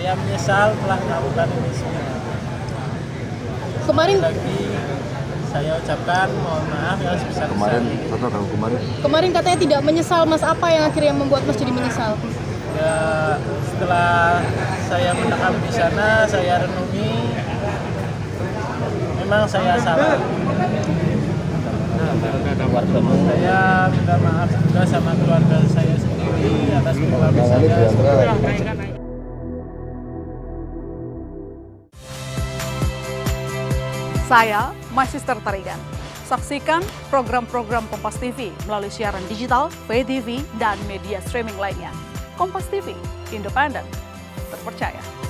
saya menyesal telah melakukan ini semua. Kemarin Lagi saya ucapkan mohon maaf yang sebesar-besarnya. kemarin katanya tidak menyesal, Mas. Apa yang akhirnya membuat Mas jadi menyesal? Ya, setelah saya menetap di sana, saya renungi, memang saya salah. Saya minta maaf juga sama keluarga saya sendiri atas perilaku saya. Saya, My Sister Tarigan. Saksikan program-program Kompas TV melalui siaran digital, pay TV, dan media streaming lainnya. Kompas TV, independen, terpercaya.